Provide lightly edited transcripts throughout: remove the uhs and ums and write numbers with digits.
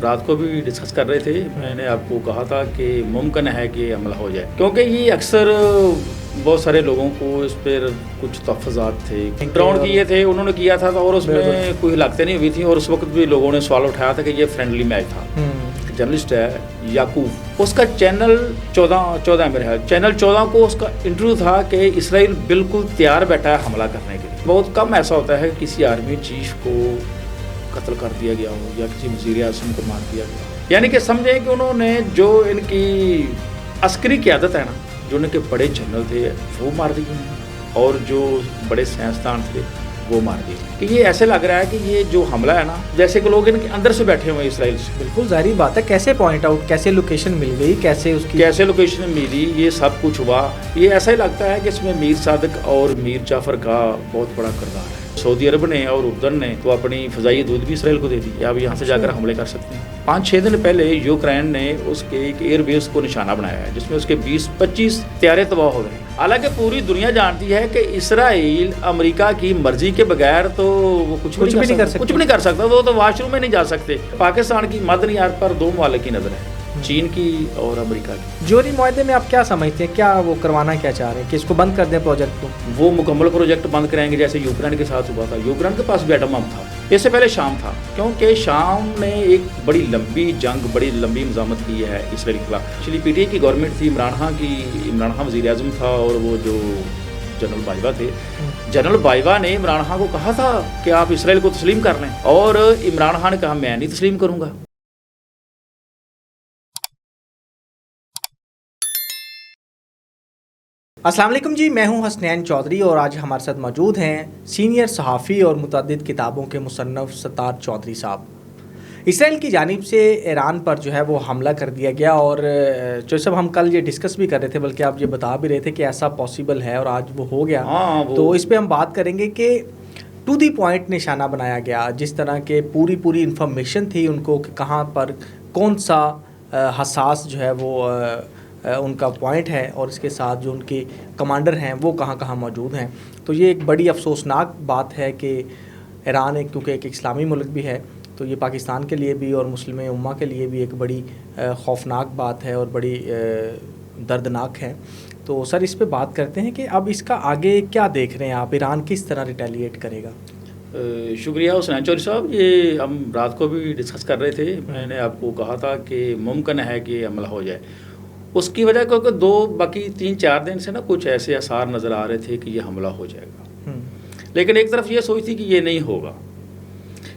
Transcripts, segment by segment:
رات کو بھی ڈسکس کر رہے تھے. میں نے آپ کو کہا تھا کہ ممکن ہے کہ حملہ ہو جائے, کیونکہ یہ اکثر بہت سارے لوگوں کو اس پر کچھ تحفظات تھے, ڈراؤن کیے تھے, انہوں نے کیا تھا اور اس میں کوئی ہلاکتیں نہیں ہوئی تھیں, اور اس وقت بھی لوگوں نے سوال اٹھایا تھا کہ یہ فرینڈلی میچ تھا. جرنلسٹ ہے یعقوب, اس کا چینل 14 میرے ہے, چینل 14 کو اس کا انٹرویو تھا کہ اسرائیل بالکل تیار بیٹھا ہے حملہ کرنے کے لیے. بہت کم ایسا ہوتا ہے کسی آرمی چیف کو قتل کر دیا گیا ہو یا کسی وزیر اعظم کو مار دیا گیا ہو. یعنی کہ سمجھیں کہ انہوں نے جو ان کی عسکری قیادت ہے نا, جو ان کے بڑے جنرل تھے وہ مار دیے ہیں, اور جو بڑے سائنسدان تھے وہ مار دیے. کہ یہ ایسے لگ رہا ہے کہ یہ جو حملہ ہے نا, جیسے کہ لوگ ان کے اندر سے بیٹھے ہوئے ہیں اسرائیل سے. بالکل ظاہری بات ہے, کیسے پوائنٹ آؤٹ, کیسے لوکیشن مل گئی, کیسے اس کی کیسے لوکیشن ملی, یہ سب کچھ ہوا. یہ ایسا ہی لگتا ہے کہ اس میں میر صادق اور میر جعفر کا بہت بڑا کردار ہے. سعودی عرب نے اور اردن نے تو اپنی فضائی حدود بھی اسرائیل کو دے دی, اب یہاں سے جا کر حملے کر سکتے ہیں. 5-6 دن پہلے یوکرین نے اس کے ایک ایئر بیس کو نشانہ بنایا ہے, جس میں اس کے 20-25 طیارے تباہ ہو گئے. حالانکہ پوری دنیا جانتی ہے کہ اسرائیل امریکہ کی مرضی کے بغیر تو وہ کچھ بھی نہیں کر سکتا. وہ تو واش روم میں نہیں جا سکتے. پاکستان کی مدنیات پر 2 ممالک کی نظر ہے, چین کی اور امریکہ کی. جوہری معاہدے میں آپ کیا سمجھتے ہیں, کیا وہ کروانا کیا چاہ رہے ہیں, کہ اس کو بند کر دیں پروجیکٹ کو؟ وہ مکمل پروجیکٹ بند کریں گے, جیسے یوکرین کے ساتھ ہوا تھا. یوکرین کے پاس بھی ایٹم بم تھا, اس سے پہلے شام تھا, کیونکہ شام نے ایک بڑی لمبی جنگ, بڑی لمبی مزاحمت کی ہے اسرائیل کے خلاف. ایکچولی پی ٹی آئی کی گورنمنٹ تھی, عمران خان وزیر اعظم تھا, اور وہ جو جنرل باجوہ تھے, جنرل باجوہ نے عمران خان کو کہا تھا کہ آپ اسرائیل کو تسلیم کر لیں, اور عمران خان نے کہا میں نہیں تسلیم کروں گا. السلام علیکم جی, میں ہوں حسنین چودھری, اور آج ہمارے ساتھ موجود ہیں سینئر صحافی اور متعدد کتابوں کے مصنف ستار چودھری صاحب. اسرائیل کی جانب سے ایران پر جو ہے وہ حملہ کر دیا گیا, اور جو سب ہم کل یہ ڈسکس بھی کر رہے تھے, بلکہ آپ یہ بتا بھی رہے تھے کہ ایسا پاسبل ہے, اور آج وہ ہو گیا. تو اس پہ ہم بات کریں گے کہ ٹو دی پوائنٹ نشانہ بنایا گیا, جس طرح کے پوری انفارمیشن تھی ان کو کہ کہاں پر کون سا حساس جو ہے وہ ان کا پوائنٹ ہے, اور اس کے ساتھ جو ان کے کمانڈر ہیں وہ کہاں موجود ہیں. تو یہ ایک بڑی افسوسناک بات ہے کہ ایران کیونکہ ایک اسلامی ملک بھی ہے, تو یہ پاکستان کے لیے بھی اور مسلم امہ کے لیے بھی ایک بڑی خوفناک بات ہے اور بڑی دردناک ہے. تو سر اس پہ بات کرتے ہیں کہ اب اس کا آگے کیا دیکھ رہے ہیں آپ, ایران کس طرح ریٹیلیٹ کرے گا؟ شکریہ حسنین چودھری صاحب. یہ ہم رات کو بھی ڈسکس کر رہے تھے, میں نے آپ کو کہا تھا کہ ممکن ہے کہ حملہ ہو جائے. اس کی وجہ کیونکہ باقی 3-4 دن سے نا کچھ ایسے آثار نظر آ رہے تھے کہ یہ حملہ ہو جائے گا, لیکن ایک طرف یہ سوچ تھی کہ یہ نہیں ہوگا,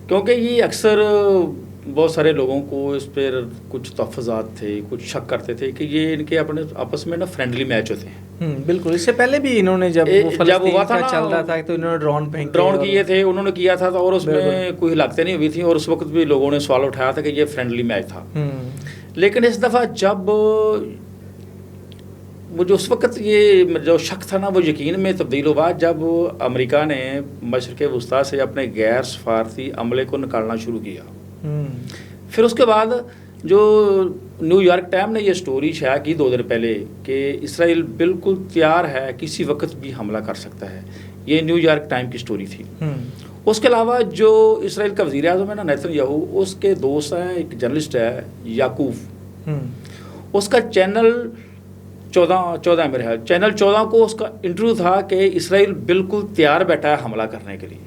کیونکہ یہ اکثر بہت سارے لوگوں کو اس پر کچھ تحفظات تھے, کچھ شک کرتے تھے کہ یہ ان کے اپنے آپس میں نا فرینڈلی میچ ہوتے ہیں. بالکل, اس سے پہلے بھی انہوں نے جب ہوا تھا چل رہا تھا تو انہوں نے ڈرون کیے تھے, انہوں نے کیا تھا, اور اس میں کوئی ہلاکتیں نہیں ہوئی تھیں, اور اس وقت بھی لوگوں نے سوال اٹھایا تھا کہ یہ فرینڈلی میچ تھا. لیکن اس دفعہ جب وہ جو اس وقت یہ جو شک تھا نا وہ یقین میں تبدیل ہوا, جب امریکہ نے مشرق وسطیٰ سے اپنے غیر سفارتی عملے کو نکالنا شروع کیا. پھر اس کے بعد جو نیو یارک ٹائم نے یہ سٹوری شائع کی 2 دن پہلے کہ اسرائیل بالکل تیار ہے, کسی وقت بھی حملہ کر سکتا ہے. یہ نیو یارک ٹائم کی سٹوری تھی. اس کے علاوہ جو اسرائیل کا وزیر اعظم ہے نا نیتن یاہو, اس کے دوست ہیں, ایک جرنلسٹ ہے یعقوب, اس کا چینل 14 میرے ہے, چینل 14 کو اس کا انٹرویو تھا کہ اسرائیل بالکل تیار بیٹھا ہے حملہ کرنے کے لیے.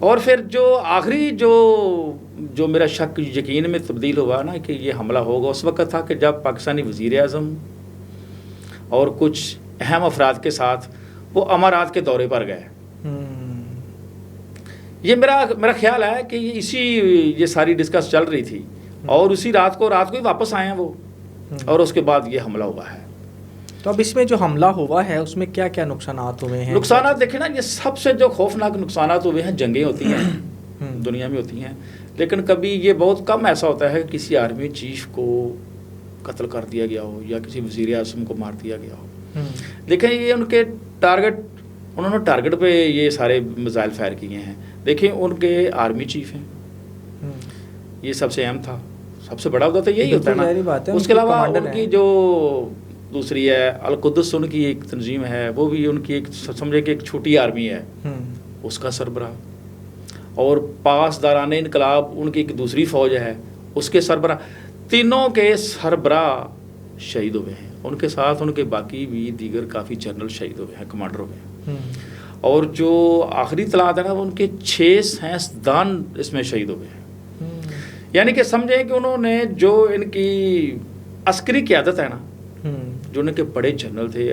اور پھر جو آخری جو میرا شک یقین میں تبدیل ہوا نا کہ یہ حملہ ہوگا, اس وقت تھا کہ جب پاکستانی وزیر اعظم اور کچھ اہم افراد کے ساتھ وہ امارات کے دورے پر گئے. یہ میرا خیال ہے کہ یہ ساری ڈسکس چل رہی تھی, اور اسی رات کو ہی واپس آئے ہیں وہ, اور اس کے بعد یہ حملہ ہوا ہے. تو اب اس میں جو حملہ ہوا ہے اس میں کیا کیا نقصانات ہوئے ہیں؟ نقصانات دیکھیں نا, یہ سب سے جو خوفناک نقصانات ہوئے ہیں, جنگیں ہوتی ہیں دنیا میں ہوتی ہیں, لیکن کبھی یہ بہت کم ایسا ہوتا ہے کہ کسی آرمی چیف کو قتل کر دیا گیا ہو یا کسی وزیر اعظم کو مار دیا گیا ہو. دیکھیں یہ ان کے انہوں نے ٹارگٹ پہ یہ سارے میزائل فائر کیے ہیں. دیکھیں ان کے آرمی چیف ہیں, یہ سب سے اہم تھا, سب سے بڑا ہوتا تھا یہی ہوتا ہے نا. اس کے علاوہ ان کی جو دوسری ہے القدس, ان کی ایک تنظیم ہے, وہ بھی ان کی ایک سمجھے کہ ایک چھوٹی آرمی ہے, اس کا سربراہ. اور پاسداران انقلاب ان کی ایک دوسری فوج ہے, اس کے سربراہ، تینوں کے سربراہ شہید ہوئے ہیں، ان کے ساتھ ان کے باقی بھی دیگر کافی جنرل شہید ہوئے ہیں، کمانڈر ہوئے ہیں، اور جو آخری اطلاعات ہے نا، ان کے 6 سائنسدان اس میں شہید ہوئے ہیں۔ یعنی کہ سمجھیں کہ انہوں نے جو ان کی عسکری قیادت ہے نا، جو ان کے بڑے جنرل تھے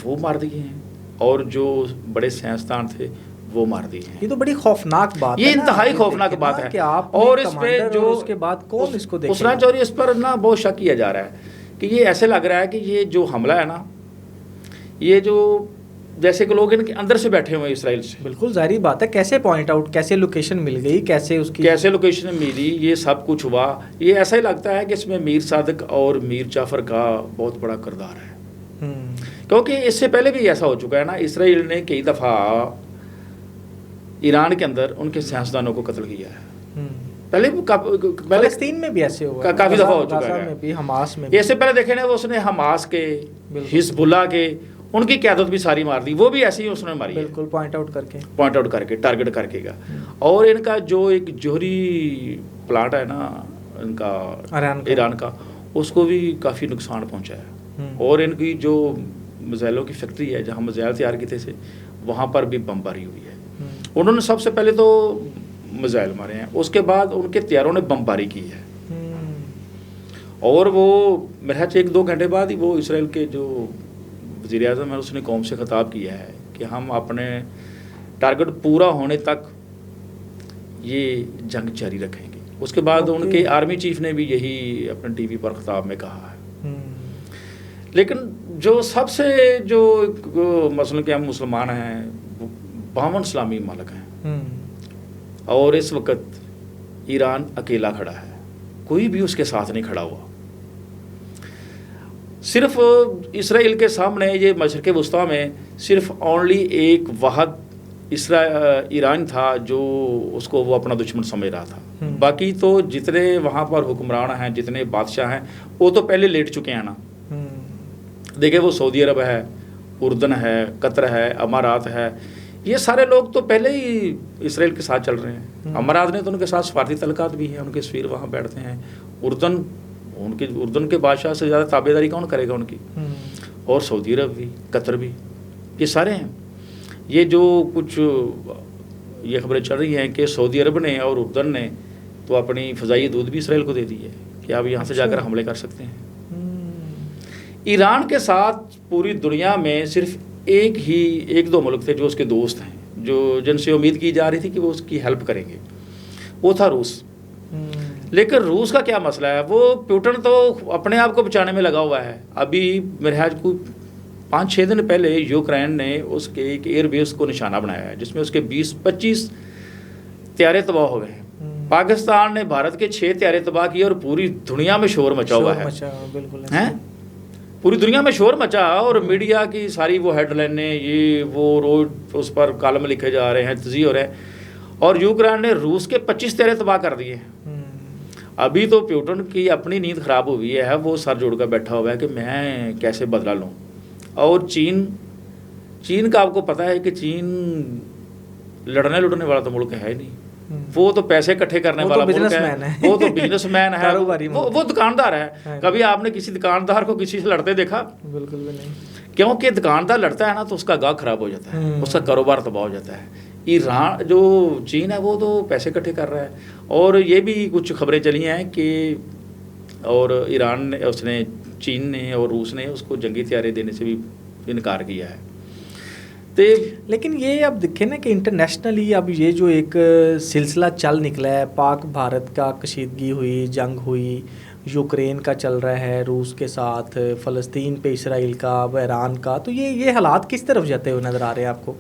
وہ مار دیے ہیں، اور جو بڑے سائنسدان تھے وہ مار دیے ہیں۔ یہ تو بڑی خوفناک بات ہے، یہ انتہائی خوفناک بات ہے، اور اس پہ جو اس کے بعد کون اس کو دیکھے گا؟ عثمان چودھری اس پر نا بہت شک کیا جا رہا ہے کہ یہ ایسے لگ رہا ہے کہ یہ جو حملہ ہے نا، یہ جو جیسے کہ لوگ ان کے اندر سے بیٹھے ہوئے ہیں اسرائیل سے۔ بالکل ظاہری بات ہے، کیسے پوائنٹ آؤٹ، کیسے لوکیشن مل گئی، کیسے اس کی کیسے لوکیشن ملی، یہ سب کچھ ہوا۔ یہ ایسا ہی لگتا ہے کہ اس میں میر صادق اور میر جعفر کا بہت بڑا کردار ہے، کیونکہ اس سے پہلے بھی ایسا ہو چکا ہے نا، اسرائیل نے کئی دفعہ ایران کے اندر ان کے سائنسدانوں کو قتل کیا ہے، پہلے فلسطین میں بھی ایسے ہوا، کافی دفعہ ہو چکا ہے، میں بھی، حماس میں بھی۔ اس سے پہلے دیکھیں نا، اس نے حماس کے، حزب اللہ کے، ان کی قیادت بھی ساری مار دی، وہ بھی ایسے ہی اس نے ماری، بالکل پوائنٹ آؤٹ کر کے ٹارگٹ کر کے گا۔ اور ان کا جو ایک جوہری پلانٹ ہے نا ان کا ایران کا، اس کو بھی کافی نقصان پہنچا ہے، اور ان کی جو میزائلوں کی فیکٹری ہے جہاں میزائل تیار کیے تھے، وہاں پر بھی بمباری ہوئی ہے۔ انہوں نے سب سے پہلے تو میزائل مارے ہیں، اس کے بعد ان کے طیاروں نے بمباری کی ہے، اور وہ میرے خیال سے 1-2 گھنٹے بعد ہی وہ اسرائیل کے جو وزیر اعظم ہے اس نے قوم سے خطاب کیا ہے کہ ہم اپنے ٹارگٹ پورا ہونے تک یہ جنگ جاری رکھیں گے۔ اس کے بعد ان کے آرمی چیف نے بھی یہی اپنے ٹی وی پر خطاب میں کہا ہے۔ لیکن جو سب سے جو مثلا کہ ہم مسلمان ہیں، 52 اسلامی ممالک ہیں، اور اس وقت ایران اکیلا کھڑا ہے، کوئی بھی اس کے ساتھ نہیں کھڑا ہوا۔ صرف اسرائیل کے سامنے یہ مشرق وسطیٰ میں صرف اونلی ایک واحد ایران تھا جو اس کو وہ اپنا دشمن سمجھ رہا تھا، باقی تو جتنے وہاں پر حکمران ہیں، جتنے بادشاہ ہیں، وہ تو پہلے لیٹ چکے ہیں نا۔ دیکھیں وہ سعودی عرب ہے، اردن ہے، قطر ہے، امارات ہے، یہ سارے لوگ تو پہلے ہی اسرائیل کے ساتھ چل رہے ہیں۔ امارات نے تو ان کے ساتھ سفارتی تعلقات بھی ہیں، ان کے سفیر وہاں بیٹھتے ہیں۔ اردن کے بادشاہ سے زیادہ تابعداری کون کرے گا ان کی، اور سعودی عرب بھی، قطر بھی، یہ سارے ہیں۔ یہ جو کچھ یہ خبریں چل رہی ہیں کہ سعودی عرب نے اور اردن نے تو اپنی فضائی حدود بھی اسرائیل کو دے دی ہے کہ آپ یہاں سے جا کر حملے کر سکتے ہیں۔ ایران کے ساتھ پوری دنیا میں صرف 1-2 ملک تھے جو اس کے دوست ہیں، جو جن سے امید کی جا رہی تھی کہ وہ اس کی ہیلپ کریں گے، وہ تھا روس۔ لیکن روس کا کیا مسئلہ ہے، وہ پیوٹن تو اپنے آپ کو بچانے میں لگا ہوا ہے۔ ابھی میرے خیال کو 5-6 دن پہلے یوکرین نے اس کے ایک ایئر بیس کو نشانہ بنایا ہے، جس میں اس کے 20-25 طیارے تباہ ہو گئے ہیں۔ پاکستان نے بھارت کے 6 طیارے تباہ کیے، اور پوری دنیا میں شور مچا ہوا ہے، پوری دنیا میں شور مچا، اور میڈیا کی ساری وہ ہیڈ لائنیں، یہ وہ روز اس پر کالم لکھے جا رہے ہیں، تجزیے ہو رہے ہیں، اور یوکرین نے روس کے 25 طیارے تباہ کر دیے۔ ابھی تو پیوٹن کی اپنی نیند خراب ہوئی ہے، وہ سر جوڑ کر بیٹھا ہوا ہے کہ میں کیسے بدلہ لوں۔ اور چین کا آپ کو پتہ ہے کہ چین لڑنے والا تو ملک ہے ہی نہیں، وہ تو پیسے اکٹھے کرنے والا ملک ہے، وہ تو بزنس مین ہے، وہ دکاندار ہے۔ کبھی آپ نے کسی دکاندار کو کسی سے لڑتے دیکھا؟ بالکل بھی نہیں، کیونکہ دکاندار لڑتا ہے نا تو اس کا گاہک خراب ہو جاتا ہے، اس کا کاروبار تباہ ہو جاتا ہے۔ ایران جو چین ہے وہ تو پیسے اکٹھے کر رہا ہے، اور یہ بھی کچھ خبریں چلی ہیں کہ اور ایران نے، اس نے، چین نے اور روس نے اس کو جنگی طیارے دینے سے بھی انکار کیا ہے۔ لیکن یہ اب دیکھیں نا کہ انٹرنیشنلی اب یہ جو ایک سلسلہ چل نکلا ہے، پاک بھارت کا کشیدگی ہوئی، جنگ ہوئی، یوکرین کا چل رہا ہے روس کے ساتھ، فلسطین پہ اسرائیل کا، اب ایران کا، تو یہ حالات کس طرف جاتے ہوئے نظر آ رہے ہیں آپ کو؟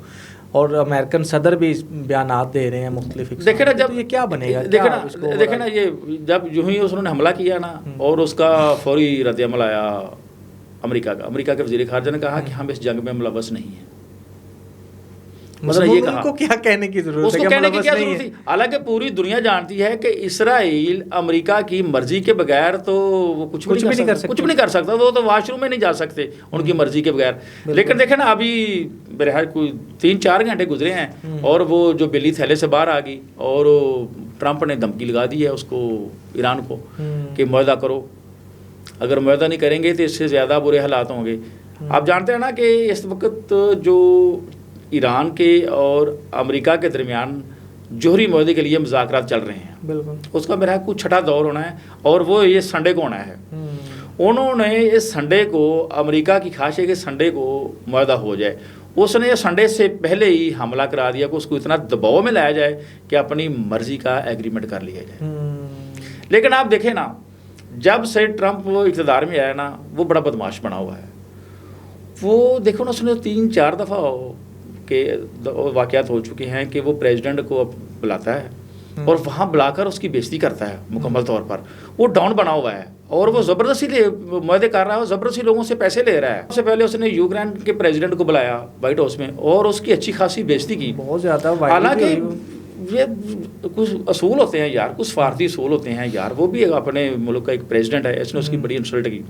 اور امریکن صدر بھی بیانات دے رہے ہیں مختلف۔ دیکھیں نا جب یہ کیا بنے گا، دیکھیں نا یہ جب یوں ہی انہوں نے حملہ کیا نا، اور اس کا فوری رد عمل آیا امریکہ کا۔ امریکہ کے وزیر خارجہ نے کہا کہ ہم اس جنگ میں ملوث نہیں ہیں، مطلب یہ کہا, کو کیا کہنے کی ضرورت ہے, اس کو کہنے کی کیا ضرورت تھی. حالانکہ پوری دنیا جانتی ہے کہ اسرائیل امریکہ کی مرضی کے بغیر تو وہ کچھ بھی نہیں کر سکتا, وہ تو واش روم میں نہیں جا سکتے ان کی مرضی کے بغیر. لیکن دیکھیں نا, ابھی بہرحال کوئی 3-4 گھنٹے گزرے ہیں اور وہ جو بلی تھیلے سے باہر آ گئی اور ٹرمپ نے دھمکی لگا دی ہے اس کو, ایران کو, کہ معاہدہ کرو, اگر معاہدہ نہیں کریں گے تو اس سے زیادہ برے حالات ہوں گے. آپ جانتے ہیں نا کہ اس وقت جو ایران کے اور امریکہ کے درمیان جوہری معاہدے کے لیے مذاکرات چل رہے ہیں, بالکل اس کا میرا کچھ چھٹا دور ہونا ہے, اور وہ یہ سنڈے کو ہونا ہے. انہوں نے اس سنڈے کو, امریکہ کی خواہش ہے کہ سنڈے کو معاہدہ ہو جائے. اس نے سنڈے سے پہلے ہی حملہ کرا دیا کہ اس کو اتنا دباؤ میں لایا جائے کہ اپنی مرضی کا ایگریمنٹ کر لیا جائے. لیکن آپ دیکھیں نا, جب سے ٹرمپ اقتدار میں آیا نا, وہ بڑا بدماش بنا ہوا ہے. وہ دیکھو نا, اس نے 3-4 دفعہ کے واقعات ہو چکے ہیں کہ وہ پریزیڈنٹ کو بلاتا ہے اور وہاں بلا کر اس کی بےزتی کرتا ہے مکمل طور پر. وہ ڈاؤن بنا ہوا ہے اور وہ زبردستی معاہدے کر رہا ہے, زبردستی لوگوں سے پیسے لے رہا ہے. اس سے پہلے اس نے یوکرین کے پریزیڈنٹ کو بلایا وائٹ ہاؤس میں اور اس کی اچھی خاصی بےزتی کی بہت زیادہ. حالانکہ یہ کچھ اصول ہوتے ہیں یار, کچھ سفارتی اصول ہوتے ہیں یار. وہ بھی اپنے ملک کا ایک پریزیڈنٹ ہے, اس نے اس کی بڑی انسلٹ کی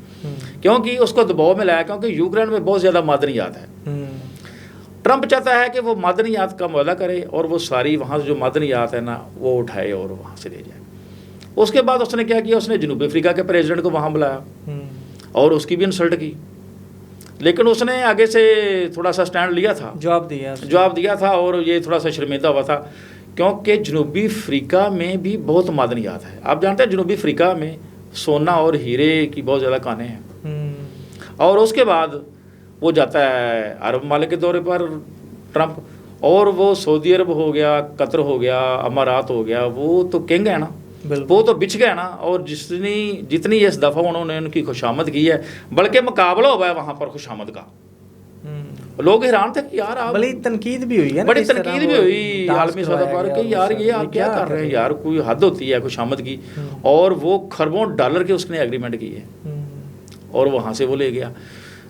کیونکہ اس کو دباؤ میں لایا, کیونکہ یوکرین میں بہت زیادہ معدنیات ہے. ٹرمپ چاہتا ہے کہ وہ معدنیات کا معاہدہ کرے اور وہ ساری وہاں سے جو معدنیات ہیں نا وہ اٹھائے اور وہاں سے لے جائے. اس کے بعد اس نے کیا کیا, اس نے جنوبی افریقہ کے پریزیڈنٹ کو وہاں بلایا اور اس کی بھی انسلٹ کی. لیکن اس نے آگے سے تھوڑا سا سٹینڈ لیا تھا, جواب دیا تھا, اور یہ تھوڑا سا شرمندہ ہوا تھا کیونکہ جنوبی افریقہ میں بھی بہت معدنیات ہیں. آپ جانتے ہیں جنوبی افریقہ میں سونا اور ہیرے کی بہت زیادہ کانیں ہیں. اور اس کے بعد وہ جاتا ہے عرب ممالک کے دورے پر ٹرمپ, اور وہ سعودی عرب ہو گیا, قطر ہو گیا, امارات ہو گیا, وہ تو کنگ ہے نا, وہ تو بچ گئے نا. اور جتنی اس دفعہ انہوں نے ان کی خوشامد کی ہے, بلکہ مقابلہ ہوا ہے وہاں پر خوشامد کا. لوگ حیران تھے کہ یار آپ, بڑی تنقید بھی ہوئی ہے, بڑی تنقید بھی ہوئی عالمی سطح پر کہ یار یہ آپ کیا کر رہے ہیں یار, کوئی حد ہوتی ہے خوشامد کی. اور وہ خربوں ڈالر کے اس نے ایگریمنٹ کی ہے اور وہاں سے وہ لے گیا.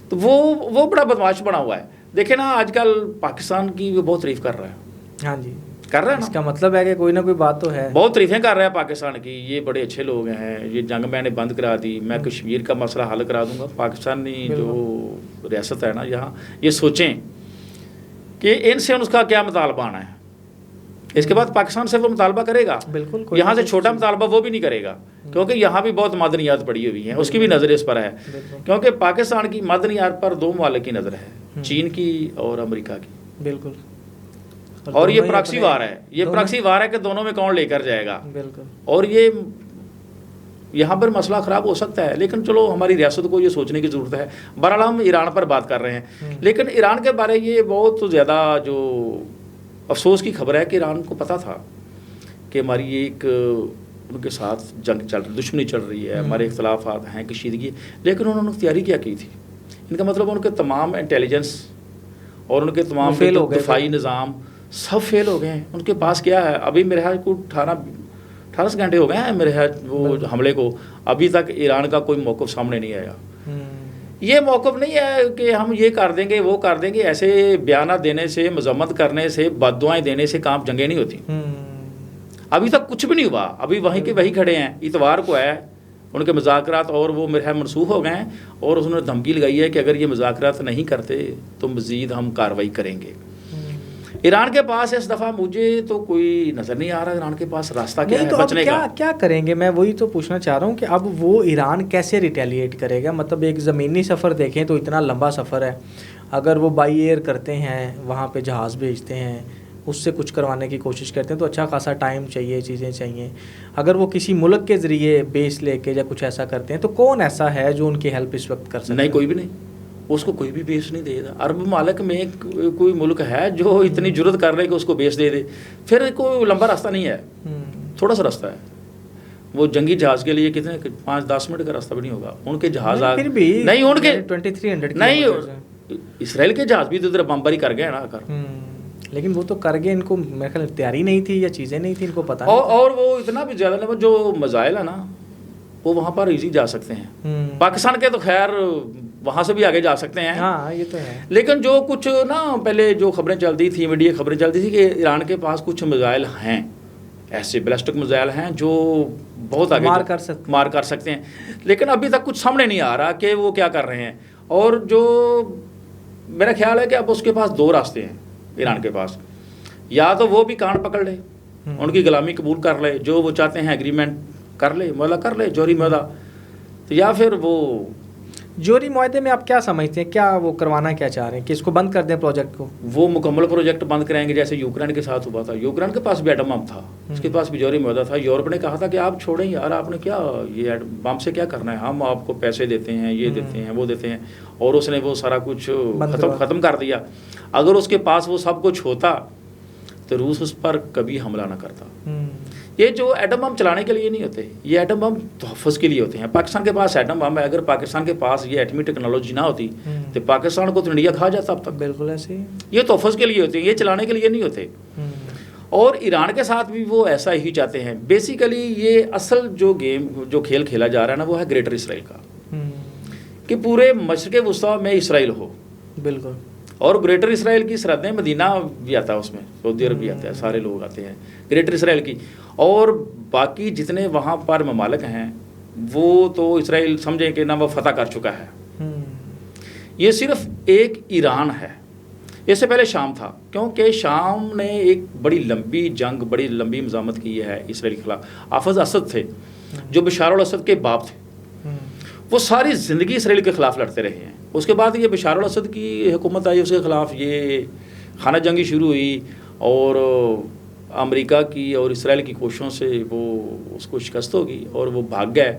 تو وہ بڑا بدماش بنا ہوا ہے. دیکھیں نا, آج کل پاکستان کی وہ بہت تعریف کر رہا ہے. ہاں جی, کر رہا ہے نا, اس کا مطلب ہے کہ کوئی نہ کوئی بات تو ہے. بہت تعریفیں کر رہا ہے پاکستان کی, یہ بڑے اچھے لوگ ہیں, یہ جنگ میں نے بند کرا دی, میں کشمیر کا مسئلہ حل کرا دوں گا. پاکستانی جو ریاست ہے نا یہاں, یہ سوچیں کہ ان سے اس کا کیا مطالبہ آنا ہے. اس کے بعد پاکستان سے وہ مطالبہ کرے گا, بالکل یہاں سے چھوٹا مطالبہ وہ بھی نہیں کرے گا, کیونکہ یہاں بھی بہت معدنیات پڑی ہوئی ہیں, اس کی بھی نظر اس پر ہے. کیونکہ پاکستان کی معدنیات پر 2 ممالک کی نظر ہے, چین کی اور امریکہ کی. بالکل. اور یہ پراکسی وار ہے, یہ پراکسی وار ہے کہ دونوں میں کون لے کر جائے گا. بالکل. اور یہ یہاں پر مسئلہ خراب ہو سکتا ہے, لیکن چلو ہماری ریاست کو یہ سوچنے کی ضرورت ہے. بہرحال ہم ایران پر بات کر رہے ہیں, لیکن ایران کے بارے یہ بہت زیادہ جو افسوس کی خبر ہے کہ ایران کو پتہ تھا کہ ہماری یہ ایک ان کے ساتھ جنگ چل رہی, دشمنی چل رہی ہے, ہمارے اختلافات ہیں, کشیدگی, لیکن انہوں نے تیاری کیا کی تھی. ان کا مطلب ان کے تمام انٹیلیجنس اور ان کے تمام دفاعی نظام سب فیل ہو گئے ہیں. ان کے پاس کیا ہے, ابھی میرے خیال کو 18 گھنٹے ہو گئے ہیں میرے خیال وہ حملے کو, ابھی تک ایران کا کوئی موقف سامنے نہیں آیا. یہ موقف نہیں ہے کہ ہم یہ کر دیں گے وہ کر دیں گے, ایسے بیانات دینے سے, مذمت کرنے سے, بد دعائیں دینے سے کام جنگیں نہیں ہوتی. ابھی تک کچھ بھی نہیں ہوا, ابھی وہیں کے وہی کھڑے ہیں. اتوار کو ہے ان کے مذاکرات اور وہ میرے خیال منسوخ ہو گئے ہیں, اور انہوں نے دھمکی لگائی ہے کہ اگر یہ مذاکرات نہیں کرتے تو مزید ہم کارروائی کریں گے. ایران کے پاس اس دفعہ مجھے تو کوئی نظر نہیں آ رہا ایران کے پاس راستہ کیا ہے بچنے کا. کیا کریں گے, میں وہی تو پوچھنا چاہ رہا ہوں کہ اب وہ ایران کیسے ریٹیلیٹ کرے گا. مطلب ایک زمینی سفر دیکھیں تو اتنا لمبا سفر ہے, اگر وہ بائی ایئر کرتے ہیں, وہاں پہ جہاز بھیجتے ہیں, اس سے کچھ کروانے کی کوشش کرتے ہیں تو اچھا خاصا ٹائم چاہیے, چیزیں چاہیے. اگر وہ کسی ملک کے ذریعے بیس لے کے یا کچھ ایسا کرتے ہیں تو کون ایسا ہے جو ان کی ہیلپ اس وقت کر سکتا ہے؟ نہیں, کوئی بھی نہیں, اس کو کوئی بھی بیس نہیں دے گا. عرب ممالک میں کوئی ملک ہے جو اتنی جرت کر رہے کہ اس کو بیس دے دے؟ پھر کوئی لمبا راستہ نہیں ہے, تھوڑا سا راستہ ہے. وہ جنگی جہاز کے لیے کتنے 5-10 منٹ کا راستہ بھی نہیں ہوگا. ان کے جہاز نہیں, ان کے 2300 نہیں, اسرائیل کے جہاز بھی تو ادھر بمباری کر گئے نا آ کر. لیکن وہ تو کر گئے, ان کو میرے خیال تیاری نہیں تھی یا چیزیں نہیں تھی, ان کو پتہ نہیں. اور وہ اتنا بھی زیادہ نہیں, جو مزائل ہے نا وہ وہاں پر ایزی جا سکتے ہیں. پاکستان کے تو خیر وہاں سے بھی آگے جا سکتے ہیں. ہاں یہ تو ہے. لیکن جو کچھ نا پہلے جو خبریں چلتی تھیں, میڈیا خبریں چلتی تھی کہ ایران کے پاس کچھ میزائل ہیں, ایسے بیلسٹک میزائل ہیں جو بہت آگے مار کر سکتے ہیں, لیکن ابھی تک کچھ سامنے نہیں آ رہا کہ وہ کیا کر رہے ہیں. اور جو میرا خیال ہے کہ اب اس کے پاس 2 راستے ہیں ایران کے پاس, یا تو وہ بھی کان پکڑ لے, ان کی غلامی قبول کر لے, جو وہ چاہتے ہیں ایگریمنٹ کر لے, معاہدہ کر لے, جوہری معاہدہ, تو یا پھر وہ جوہری معاہدے میں آپ کیا سمجھتے ہیں, کیا وہ کروانا کیا چاہ رہے ہیں کہ اس کو بند کر دیں پروجیکٹ کو؟ وہ مکمل پروجیکٹ بند کریں گے, جیسے یوکرین کے ساتھ ہوا تھا. یوکرین کے پاس بھی ایٹم بم تھا, اس کے پاس بھی جوہری معاہدہ تھا. یورپ نے کہا تھا کہ آپ چھوڑیں یار, آپ نے کیا یہ بم سے کیا کرنا ہے, ہم آپ کو پیسے دیتے ہیں, یہ دیتے ہیں, وہ دیتے ہیں, اور اس نے وہ سارا کچھ ختم کر دیا. اگر اس کے پاس وہ سب کچھ ہوتا تو روس اس پر کبھی حملہ نہ کرتا. یہ جو ایٹم بم چلانے کے لیے نہیں ہوتے, یہ ایٹم بم تحفظ کے لیے ہوتے ہیں. پاکستان کے پاس ایٹم بم ہے, اگر پاکستان کے پاس یہ ایٹمی ٹیکنالوجی نہ ہوتی تو پاکستان کو تو انڈیا کھا جاتا اب تک. بالکل ایسے ہی. یہ تحفظ کے لیے ہوتے ہیں, یہ چلانے کے لیے نہیں ہوتے. اور ایران کے ساتھ بھی وہ ایسا ہی چاہتے ہیں. بیسیکلی یہ اصل جو گیم جو کھیل کھیلا جا رہا ہے نا, وہ ہے گریٹر اسرائیل کا, کہ پورے مشرق وسطیٰ میں اسرائیل ہو. بالکل. اور گریٹر اسرائیل کی سرحدیں, مدینہ بھی آتا ہے اس میں, سعودی عرب بھی آتا ہے, سارے لوگ آتے ہیں گریٹر اسرائیل کی. اور باقی جتنے وہاں پر ممالک ہیں وہ تو اسرائیل سمجھیں کہ نہ وہ فتح کر چکا ہے. یہ صرف ایک ایران ہے. اس سے پہلے شام تھا, کیونکہ شام نے ایک بڑی لمبی جنگ, بڑی لمبی مزاحمت کی ہے اسرائیل کے خلاف. حافظ اسد تھے جو بشار الاسد کے باپ تھے, وہ ساری زندگی اسرائیل کے خلاف لڑتے رہے ہیں. اس کے بعد یہ بشار الاسد کی حکومت آئی, اس کے خلاف یہ خانہ جنگی شروع ہوئی, اور امریکہ کی اور اسرائیل کی کوششوں سے وہ اس کو شکست ہوگی اور وہ بھاگ گئے.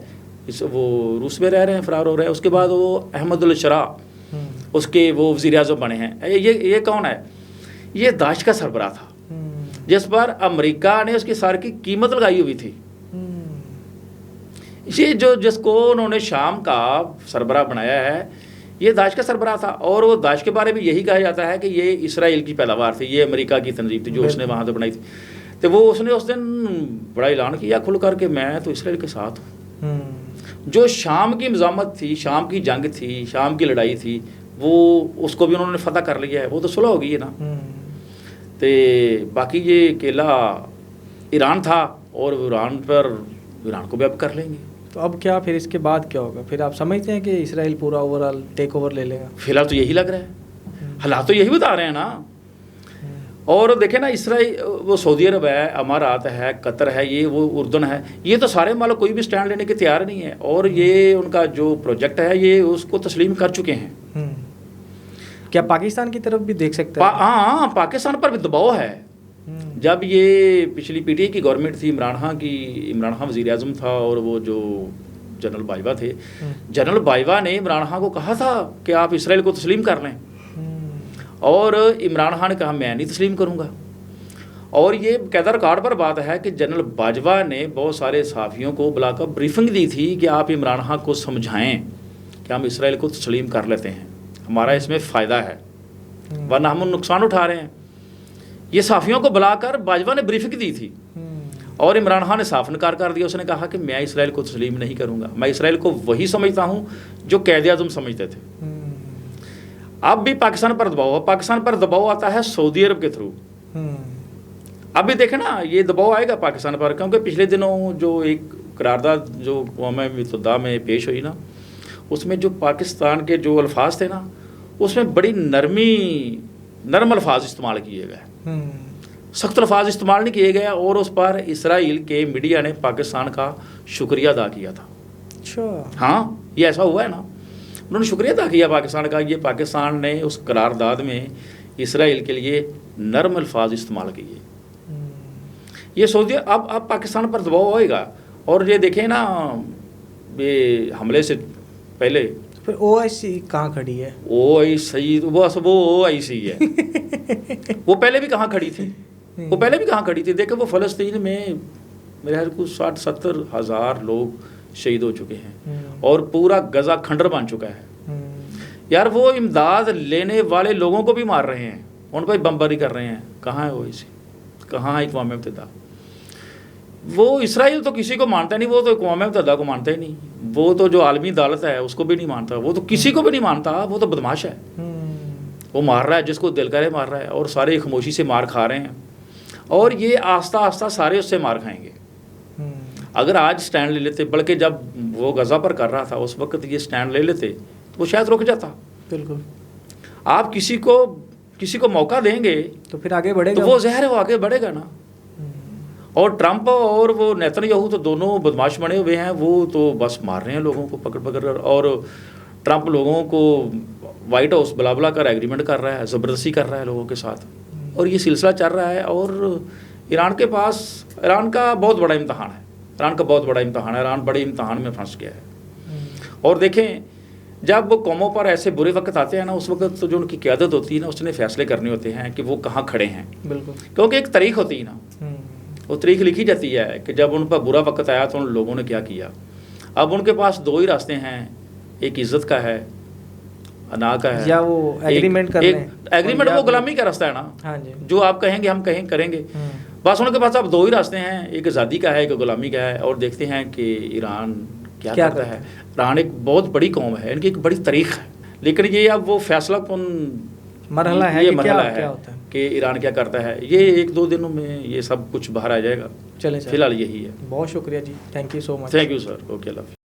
وہ روس میں رہ رہے ہیں, فرار ہو رہے ہیں. اس کے بعد وہ احمد الشرا اس کے وہ وزیر اعظم بنے ہیں. یہ کون ہے؟ یہ داعش کا سربراہ تھا, جس پر امریکہ نے اس کی سار کی قیمت لگائی ہوئی تھی. یہ جو جس کو انہوں نے شام کا سربراہ بنایا ہے, یہ داعش کا سربراہ تھا. اور وہ داعش کے بارے میں یہی کہا جاتا ہے کہ یہ اسرائیل کی پیداوار تھی, یہ امریکہ کی تنظیم تھی جو اس نے وہاں سے بنائی تھی. تو وہ اس نے اس دن بڑا اعلان کیا کھل کر کے, میں تو اسرائیل کے ساتھ ہوں. جو شام کی مزاحمت تھی, شام کی جنگ تھی, شام کی لڑائی تھی, وہ اس کو بھی انہوں نے فتح کر لیا ہے. وہ تو صلح ہو گئی ہے نا. تو باقی یہ اکیلا ایران تھا, اور ایران کو بھی اب کر لیں گے. تو اب کیا پھر اس کے بعد کیا ہوگا؟ پھر آپ سمجھتے ہیں کہ اسرائیل پورا اوورآل ٹیک اوور لے لے گا؟ فی الحال تو یہی لگ رہا ہے, حالات تو یہی بتا رہے ہیں نا. اور دیکھیں نا, اسرائیل وہ سعودی عرب ہے, امارات ہے, قطر ہے, یہ وہ اردن ہے, یہ تو سارے مالک کوئی بھی سٹینڈ لینے کے تیار نہیں ہے. اور یہ ان کا جو پروجیکٹ ہے یہ اس کو تسلیم کر چکے ہیں. کیا پاکستان کی طرف بھی دیکھ سکتے ہیں؟ ہاں, پاکستان پر بھی دباؤ ہے. جب یہ پچھلی پی ٹی آئی کی گورنمنٹ تھی, عمران خان وزیر اعظم تھا, اور وہ جو جنرل بائیوا تھے, جنرل بائیوا نے عمران خان کو کہا تھا کہ آپ اسرائیل کو تسلیم کر لیں, اور عمران خان نے کہا میں نہیں تسلیم کروں گا. اور یہ قاعدہ ریکارڈ پر بات ہے کہ جنرل باجوہ نے بہت سارے صحافیوں کو بلا کر بریفنگ دی تھی کہ آپ عمران خان کو سمجھائیں کہ ہم اسرائیل کو تسلیم کر لیتے ہیں, ہمارا اس میں فائدہ ہے, ورنہ ہم نقصان اٹھا رہے ہیں. یہ صحافیوں کو بلا کر باجوہ نے بریفنگ دی تھی, اور عمران خان نے صاف انکار کر دیا. اس نے کہا کہ میں اسرائیل کو تسلیم نہیں کروں گا, میں اسرائیل کو وہی سمجھتا ہوں جو قائد اعظم سمجھتے تھے. اب بھی پاکستان پر دباؤ ہے, پاکستان پر دباؤ آتا ہے سعودی عرب کے تھرو. اب بھی دیکھیں نا, یہ دباؤ آئے گا پاکستان پر, کیونکہ پچھلے دنوں جو ایک قرارداد جو اقوام متحدہ میں پیش ہوئی نا, اس میں جو پاکستان کے جو الفاظ تھے نا, اس میں بڑی نرم الفاظ استعمال کیے گئے, سخت الفاظ استعمال نہیں کیے گئے. اور اس پر اسرائیل کے میڈیا نے پاکستان کا شکریہ ادا کیا تھا. اچھا, ہاں یہ ایسا ہوا ہے نا, انہوں نے شکریہ ادا کیا پاکستان کا. یہ پاکستان نے اس قرارداد میں اسرائیل کے لیے نرم الفاظ استعمال کیے. یہ سعودی اب پاکستان پر دباؤ ہوئے گا. اور یہ دیکھیں نا, یہ حملے سے پہلے پھر او آئی سی کہاں کھڑی ہے؟ او آئی سی وہ او آئی سی ہے. وہ پہلے بھی کہاں کھڑی تھی, دیکھیں وہ فلسطین میں میرے خیال کو 60-70 ہزار لوگ شہید ہو چکے ہیں, اور پورا غزہ کھنڈر بن چکا ہے. یار وہ امداد لینے والے لوگوں کو بھی مار رہے ہیں, ان پہ بمباری کر رہے ہیں. کہاں ہے او آئی سی, کہاں ہے اقوام متحدہ؟ وہ اسرائیل تو کسی کو مانتا نہیں، وہ تو اقوام متحدہ کو مانتا ہی نہیں، وہ تو جو عالمی عدالت ہے اس کو بھی نہیں مانتا، وہ تو کسی کو بھی نہیں مانتا، وہ تو بدماش ہے، وہ مار رہا ہے جس کو دل کرے مار رہا ہے، اور سارے خاموشی سے مار کھا رہے ہیں، اور یہ آہستہ آہستہ سارے اس سے مار کھائیں گے اگر آج سٹینڈ لے لیتے، بلکہ جب وہ غزہ پر کر رہا تھا اس وقت یہ سٹینڈ لے لیتے تو وہ شاید رک جاتا۔ بالکل، آپ کسی کو موقع دیں گے تو پھر آگے بڑھے گا، تو وہ ظاہر ہے وہ آگے بڑھے گا نا۔ اور ٹرمپ اور وہ نیتن یاہو تو دونوں بدماش بنے ہوئے ہیں، وہ تو بس مار رہے ہیں لوگوں کو پکڑ کر، اور ٹرمپ لوگوں کو وائٹ ہاؤس بلا بلا کر ایگریمنٹ کر رہا ہے، زبردستی کر رہا ہے لوگوں کے ساتھ، اور یہ سلسلہ چل رہا ہے۔ اور ایران کے پاس، ایران کا بہت بڑا امتحان ہے، ایران بڑے امتحان میں پھنس گیا ہے۔ اور دیکھیں جب قوموں پر ایسے برے وقت آتے ہیں نا، اس وقت تو جو ان کی قیادت ہوتی ہے نا، اس نے فیصلے کرنے ہوتے ہیں کہ وہ کہاں کھڑے ہیں، بالکل، کیونکہ ایک تاریخ ہوتی ہے نا، وہ تاریخ لکھی جاتی ہے کہ جب ان پر برا وقت آیا تو ان لوگوں نے کیا کیا۔ اب ان کے پاس دو ہی راستے ہیں، ایک عزت کا ہے، انا کا ہے، یا وہ ایگریمنٹ کر لیں، ایگریمنٹ وہ غلامی کا راستہ ہے نا، ہاں جی، جو آپ کہیں گے ہم کریں گے، بس ان کے پاس اب دو ہی راستے ہیں، ایک آزادی کا ہے، ایک غلامی کا ہے۔ اور دیکھتے ہیں کہ ایران کیا کرتا ہے۔ ایران ایک بہت بڑی قوم ہے، ان کی ایک بڑی تاریخ ہے، لیکن یہ اب وہ فیصلہ کن مرحلہ ہے، یہ کہ مرحلہ کیا ہے ہوتا ہے کہ ایران کیا کرتا ہے۔ یہ ایک دو دنوں میں یہ سب کچھ باہر آ جائے گا، چلیں فی الحال یہی ہے۔ بہت شکریہ جی، thank you so much. Thank you sir, okay, اللہ حافظ۔